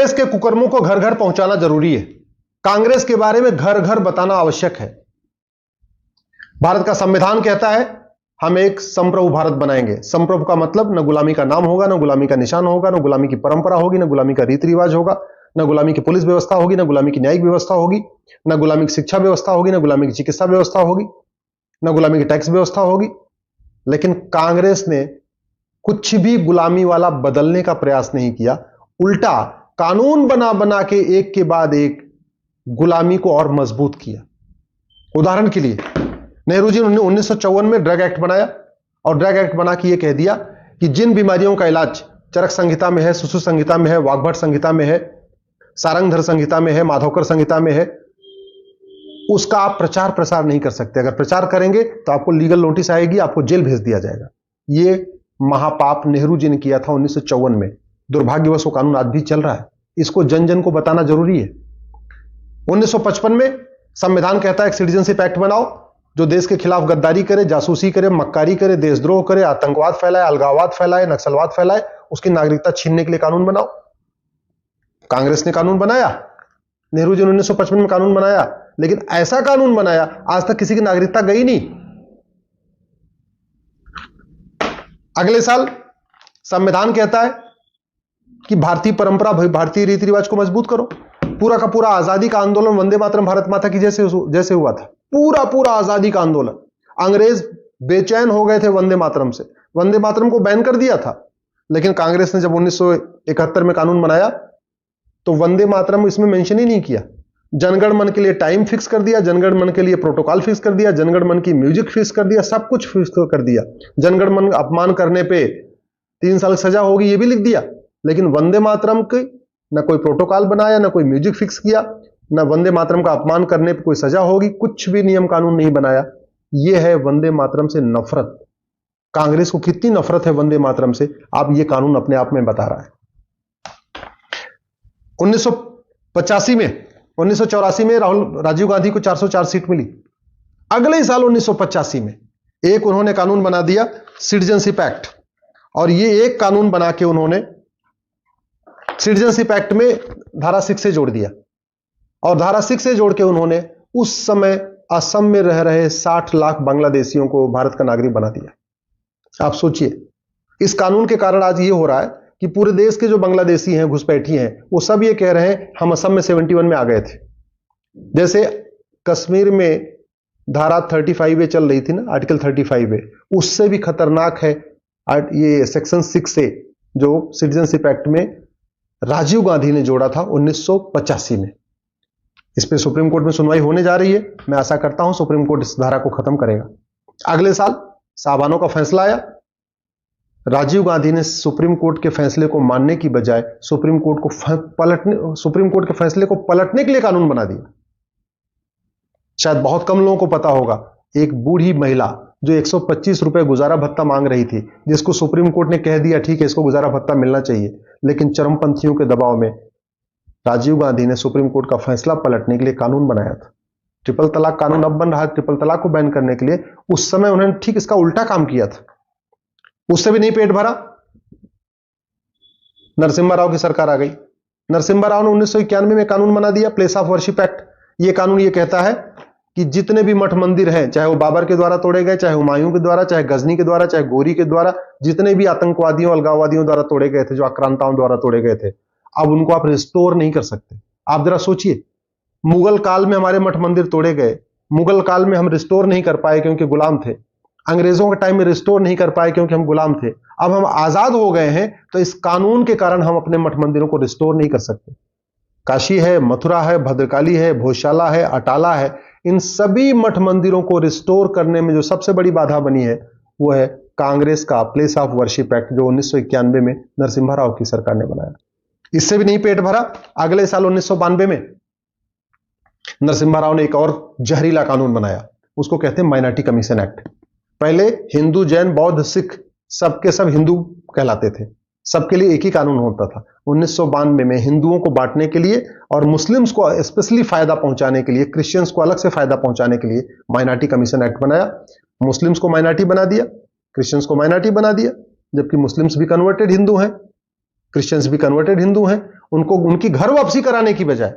कांग्रेस के कुकर्मों को घर घर पहुंचाना जरूरी है। कांग्रेस के बारे में घर घर बताना आवश्यक है। भारत का संविधान कहता है हम एक संप्रभु भारत बनाएंगे। संप्रभु का मतलब न गुलामी का नाम होगा, न गुलामी का निशान होगा, न गुलामी की परंपरा होगी, न गुलामी का रीति रिवाज होगा, न गुलामी की पुलिस व्यवस्था होगी, न गुलामी की न्यायिक व्यवस्था होगी, न गुलामी की शिक्षा व्यवस्था होगी, न गुलामी की चिकित्सा व्यवस्था होगी, न गुलामी की टैक्स व्यवस्था होगी। लेकिन कांग्रेस ने कुछ भी गुलामी वाला बदलने का प्रयास नहीं किया, उल्टा कानून बना बना के एक के बाद एक गुलामी को और मजबूत किया। उदाहरण के लिए नेहरू जी ने 1954 में ड्रग एक्ट बनाया और ड्रग एक्ट बना के यह कह दिया कि जिन बीमारियों का इलाज चरक संहिता में है, सुश्रुत संहिता में है, वाग्भट संहिता में है, सारंगधर संहिता में है, माधवकर संहिता में है, उसका आप प्रचार प्रसार नहीं कर सकते। अगर प्रचार करेंगे तो आपको लीगल नोटिस आएगी, आपको जेल भेज दिया जाएगा। यह महापाप नेहरू जी ने किया था 1954 में। दुर्भाग्यवश वो कानून आज भी चल रहा है। इसको जन जन को बताना जरूरी है। 1955 में संविधान कहता है एक सिटीजनशिप एक्ट बनाओ जो देश के खिलाफ गद्दारी करे, जासूसी करे, मक्कारी करे, देशद्रोह करे, आतंकवाद फैलाए, अलगाववाद फैलाए, नक्सलवाद फैलाए, उसकी नागरिकता छीनने के लिए कानून बनाओ। कांग्रेस ने कानून बनाया, नेहरू जी ने 1955 में कानून बनाया, लेकिन ऐसा कानून बनाया आज तक किसी की नागरिकता गई नहीं। अगले साल संविधान कहता है कि भारतीय परंपरा, भारतीय रीति रिवाज को मजबूत करो। पूरा का पूरा आजादी का आंदोलन वंदे मातरम भारत माता की जैसे हुआ था। पूरा आजादी का आंदोलन। अंग्रेज बेचैन हो गए थे वंदे मातरम से। वंदे मातरम को बैन कर दिया था, लेकिन कांग्रेस ने जब 1971 में कानून बनाया तो वंदे मातरम इसमें मेंशन ही नहीं किया। जनगण मन के लिए टाइम फिक्स कर दिया, जनगण मन के लिए प्रोटोकॉल फिक्स कर दिया, जनगण मन की म्यूजिक फिक्स कर दिया, सब कुछ फिक्स कर दिया। जनगण मन अपमान करने पे 3 साल सजा होगी ये भी लिख दिया। लेकिन वंदे मातरम के न कोई प्रोटोकॉल बनाया, न कोई म्यूजिक फिक्स किया, न वंदे मातरम का अपमान करने पर कोई सजा होगी, कुछ भी नियम कानून नहीं बनाया। यह है वंदे मातरम से नफरत। कांग्रेस को कितनी नफरत है वंदे मातरम से, आप ये कानून अपने आप में बता रहा है। 1984 में राजीव गांधी को 404 सीट मिली। अगले ही साल 1985 में एक उन्होंने कानून बना दिया सिटीजनशिप एक्ट, और ये एक कानून बना के उन्होंने सिटीजनशिप एक्ट में धारा 6 से जोड़ दिया, और धारा 6 से जोड़ के उन्होंने उस समय असम में रह रहे 60 लाख बांग्लादेशियों को भारत का नागरिक बना दिया। आप सोचिए, इस कानून के कारण आज ये हो रहा है कि पूरे देश के जो बांग्लादेशी हैं, घुसपैठी हैं, वो सब ये कह रहे हैं हम असम में 71 में आ गए थे। जैसे कश्मीर में धारा 35A चल रही थी ना, आर्टिकल 35A, उससे भी खतरनाक है ये सेक्शन 6A जो सिटीजनशिप एक्ट में राजीव गांधी ने जोड़ा था 1985 में। इस पे सुप्रीम कोर्ट में सुनवाई होने जा रही है। मैं आशा करता हूं सुप्रीम कोर्ट इस धारा को खत्म करेगा। अगले साल साबानो का फैसला आया। राजीव गांधी ने सुप्रीम कोर्ट के फैसले को मानने की बजाय सुप्रीम कोर्ट के फैसले को पलटने के लिए कानून बना दिया। शायद बहुत कम लोगों को पता होगा, एक बूढ़ी महिला जो 125 रुपए गुजारा भत्ता मांग रही थी, जिसको सुप्रीम कोर्ट ने कह दिया ठीक है इसको गुजारा भत्ता मिलना चाहिए, लेकिन चरमपंथियों के दबाव में राजीव गांधी ने सुप्रीम कोर्ट का फैसला पलटने के लिए कानून बनाया था। ट्रिपल तलाक कानून अब बन रहा है ट्रिपल तलाक को बैन करने के लिए। उस समय उन्होंने ठीक इसका उल्टा काम किया था। उससे भी नहीं पेट भरा, नरसिम्हा राव की सरकार आ गई। नरसिम्हा राव ने 1991 में कानून बना दिया प्लेस ऑफ वर्शिप एक्ट। यह कानून यह कहता है कि जितने भी मठ मंदिर हैं, चाहे वो बाबर के द्वारा तोड़े गए, चाहे हुमायूं के द्वारा, चाहे गजनी के द्वारा, चाहे गोरी के द्वारा, जितने भी आतंकवादियों अलगाववादियों द्वारा तोड़े गए थे, जो आक्रांताओं द्वारा तोड़े गए थे, अब उनको आप रिस्टोर नहीं कर सकते। आप जरा सोचिए, मुगल काल में हमारे मठ मंदिर तोड़े गए, मुगल काल में हम रिस्टोर नहीं कर पाए क्योंकि गुलाम थे। अंग्रेजों के टाइम में रिस्टोर नहीं कर पाए क्योंकि हम गुलाम थे। अब हम आजाद हो गए हैं तो इस कानून के कारण हम अपने मठ मंदिरों को रिस्टोर नहीं कर सकते। काशी है, मथुरा है, भद्रकाली है, भोजशाला है, अटाला है, इन सभी मठ मंदिरों को रिस्टोर करने में जो सबसे बड़ी बाधा बनी है वो है कांग्रेस का प्लेस ऑफ वर्शिप एक्ट, जो 1991 में नरसिम्हा राव की सरकार ने बनाया। इससे भी नहीं पेट भरा, अगले साल 1992 में नरसिम्हा राव ने एक और जहरीला कानून बनाया, उसको कहते हैं माइनॉरिटी कमीशन एक्ट। पहले हिंदू, जैन, बौद्ध, सिख सबके सब हिंदू कहलाते थे, सबके लिए एक ही कानून होता था। 1992 में हिंदुओं को बांटने के लिए और मुस्लिम्स को स्पेशली फायदा पहुंचाने के लिए, क्रिश्चियंस को अलग से फायदा पहुंचाने के लिए माइनॉरिटी कमीशन एक्ट बनाया। मुस्लिम्स को माइनॉरिटी बना दिया, क्रिश्चियंस को माइनॉरिटी बना दिया, जबकि मुस्लिम्स भी कन्वर्टेड हिंदू हैं, क्रिश्चियंस भी कन्वर्टेड हिंदू हैं, उनको उनकी घर वापसी कराने की बजाय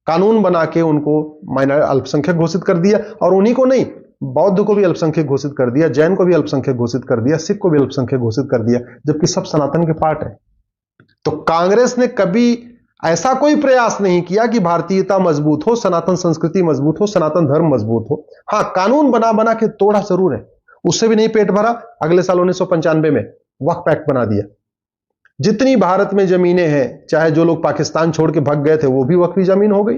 कानून बना के उनको अल्पसंख्यक घोषित कर दिया, और उन्हीं को नहीं, बौद्ध को भी अल्पसंख्यक घोषित कर दिया, जैन को भी अल्पसंख्यक घोषित कर दिया, सिख को भी अल्पसंख्यक घोषित कर दिया, जबकि सब सनातन के पार्ट है। तो कांग्रेस ने कभी ऐसा कोई प्रयास नहीं किया कि भारतीयता मजबूत हो, सनातन संस्कृति मजबूत हो, सनातन धर्म मजबूत हो। हां, कानून बना बना के तोड़ा जरूर है, उससे भी नहीं पेट भरा। अगले साल 1995 में वक्फ एक्ट बना दिया। जितनी भारत में जमीनें हैं, चाहे जो लोग पाकिस्तान छोड़ के भाग गए थे वो भी वक्फ की जमीन हो गई।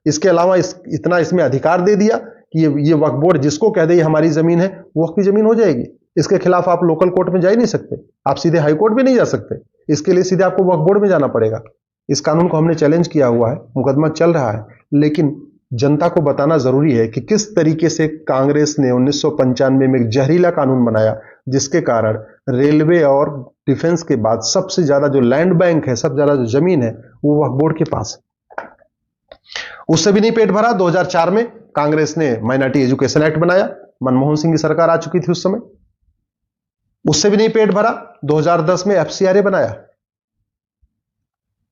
इसके अलावा इतना इसमें अधिकार दे दिया कि ये वक्फ बोर्ड जिसको कह दे ये हमारी जमीन है, वो वक्फ की जमीन हो जाएगी। इसके खिलाफ आप लोकल कोर्ट में जा ही नहीं सकते, आप सीधे हाई कोर्ट भी नहीं जा सकते, इसके लिए सीधे आपको वक्फ बोर्ड में जाना पड़ेगा। इस कानून को हमने चैलेंज किया हुआ है, मुकदमा चल रहा है, लेकिन जनता को बताना जरूरी है कि किस तरीके से कांग्रेस ने 1995 में एक जहरीला कानून बनाया, जिसके कारण रेलवे और डिफेंस के बाद सबसे ज्यादा जो लैंड बैंक है, सबसे ज्यादा जो जमीन है, वो वक्फ बोर्ड के पास है। उससे भी नहीं पेट भरा। 2004 में कांग्रेस ने माइनॉरिटी एजुकेशन एक्ट बनाया, मनमोहन सिंह की सरकार आ चुकी थी उस समय, उससे भी नहीं पेट भरा। 2010 में एफसीआरए बनाया।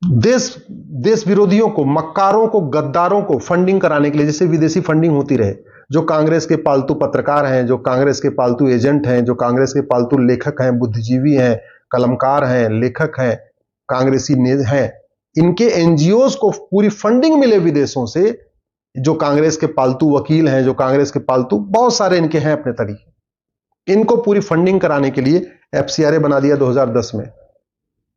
देश विरोधियों को, मक्कारों को, गद्दारों को फंडिंग कराने के लिए, जैसे विदेशी फंडिंग होती रहे, जो कांग्रेस के पालतू पत्रकार हैं, जो कांग्रेस के पालतू एजेंट हैं, जो कांग्रेस के पालतू लेखक हैं, बुद्धिजीवी हैं, कलमकार हैं, लेखक हैं, कांग्रेसी हैं, इनके एनजीओज को पूरी फंडिंग मिले विदेशों से, जो कांग्रेस के पालतू वकील हैं, जो कांग्रेस के पालतू बहुत सारे इनके हैं अपने तरीके, इनको पूरी फंडिंग कराने के लिए एफसीआरए बना दिया 2010 में।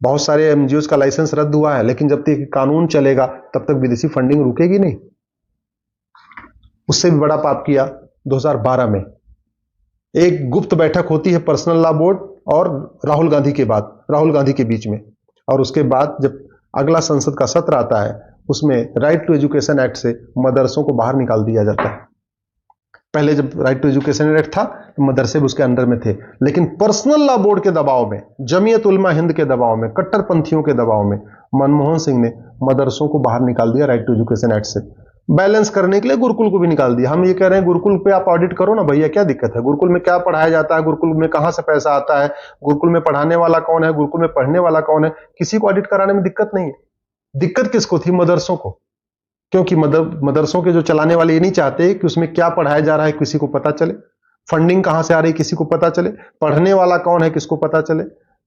बहुत सारे एनजीओज का लाइसेंस रद्द हुआ है, लेकिन जब तक कानून चलेगा तब तक विदेशी फंडिंग रुकेगी नहीं। उससे भी बड़ा पाप किया 2012 में। एक गुप्त बैठक होती है पर्सनल लॉ बोर्ड और राहुल गांधी के बाद, राहुल गांधी के बीच में, और उसके बाद जब अगला संसद का सत्र आता है, उसमें राइट टू एजुकेशन एक्ट से मदरसों को बाहर निकाल दिया जाता है। पहले जब राइट टू एजुकेशन एक्ट था तो मदरसे भी उसके अंदर में थे, लेकिन पर्सनल लॉ बोर्ड के दबाव में, जमीयत उलमा हिंद के दबाव में, कट्टरपंथियों के दबाव में मनमोहन सिंह ने मदरसों को बाहर निकाल दिया राइट टू एजुकेशन एक्ट से। बैलेंस करने के लिए गुरुकुल को भी निकाल दिया। हम ये कह रहे हैं गुरुकुल पे आप ऑडिट करो ना भैया, क्या दिक्कत है? गुरुकुल में क्या पढ़ाया जाता है, गुरुकुल में कहां से पैसा आता है, गुरुकुल में पढ़ाने वाला कौन है, गुरुकुल में पढ़ने वाला कौन है, किसी को ऑडिट कराने में दिक्कत नहीं है। दिक्कत किसको थी? मदरसों को, क्योंकि मदरसों के जो चलाने वाले ये नहीं चाहते कि उसमें क्या पढ़ाया जा रहा है किसी को पता चले, फंडिंग कहां से आ रही किसी को पता चले, पढ़ने वाला कौन है किसको पता चले,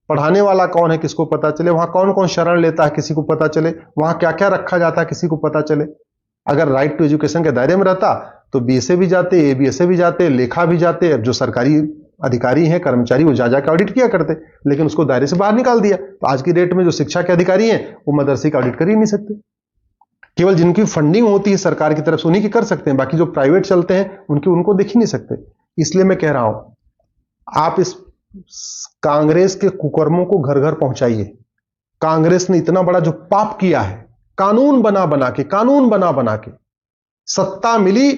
पढ़ाने वाला कौन है किसको पता चले, वहां कौन कौन शरण लेता है किसी को पता चले, वहां क्या क्या रखा जाता है किसी को पता चले। अगर राइट टू एजुकेशन के दायरे में रहता तो बीएसए भी जाते, एबीएसए भी जाते, लेखा भी जाते, जो सरकारी अधिकारी हैं, कर्मचारी, वो जा जाकर ऑडिट किया करते, लेकिन उसको दायरे से बाहर निकाल दिया। तो आज की डेट में जो शिक्षा के अधिकारी हैं वो मदरसे का ऑडिट कर ही नहीं सकते। केवल जिनकी फंडिंग होती है सरकार की तरफ से उन्हीं की कर सकते हैं, बाकी जो प्राइवेट चलते हैं उनको देख ही नहीं सकते। इसलिए मैं कह रहा हूं, आप इस कांग्रेस के कुकर्मों को घर घर पहुंचाइए। कांग्रेस ने इतना बड़ा जो पाप किया है, कानून बना बना के सत्ता मिली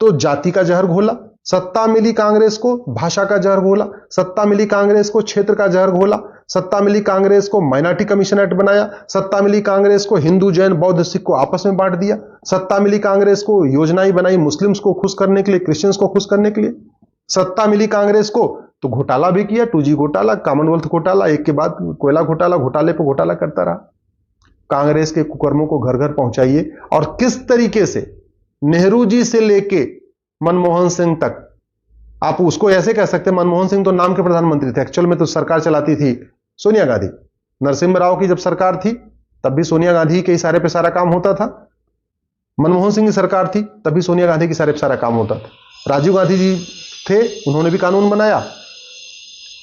तो जाति का जहर घोला, सत्ता मिली कांग्रेस को भाषा का जहर घोला, सत्ता मिली कांग्रेस को क्षेत्र का जहर घोला, सत्ता मिली कांग्रेस को माइनॉरिटी कमीशन एक्ट बनाया, सत्ता मिली कांग्रेस को हिंदू जैन बौद्ध सिख को आपस में बांट दिया, सत्ता मिली कांग्रेस को योजनाएं बनाई मुस्लिम्स को खुश करने के लिए, क्रिश्चियंस को खुश करने के लिए, सत्ता मिली कांग्रेस को तो घोटाला भी किया, 2G घोटाला, कॉमनवेल्थ घोटाला, एक के बाद कोयला घोटाला, घोटाले पर घोटाला करता रहा। कांग्रेस के कुकर्मों को घर घर पहुंचाइए। और किस तरीके से नेहरू जी से लेके मनमोहन सिंह तक, आप उसको ऐसे कह सकते हैं, मनमोहन सिंह तो नाम के प्रधानमंत्री थे, एक्चुअल में तो सरकार चलाती थी सोनिया गांधी। नरसिम्हा राव की जब सरकार थी तब भी सोनिया गांधी के इशारे पे सारा काम होता था, मनमोहन सिंह की सरकार थी तब भी सोनिया गांधी के इशारे पे सारा काम होता था। राजीव गांधी जी थे, उन्होंने भी कानून बनाया,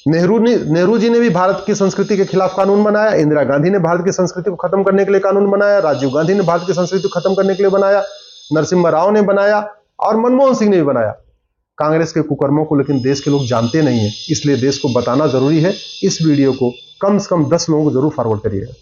नेहरू जी ने भी भारत की संस्कृति के खिलाफ कानून बनाया, इंदिरा गांधी ने भारत की संस्कृति को खत्म करने के लिए कानून बनाया, राजीव गांधी ने भारत की संस्कृति को खत्म करने के लिए बनाया, नरसिम्हा राव ने बनाया और मनमोहन सिंह ने भी बनाया। कांग्रेस के कुकर्मों को लेकिन देश के लोग जानते नहीं है, इसलिए देश को बताना जरूरी है। इस वीडियो को कम से कम 10 लोगों को जरूर फॉरवर्ड करिएगा।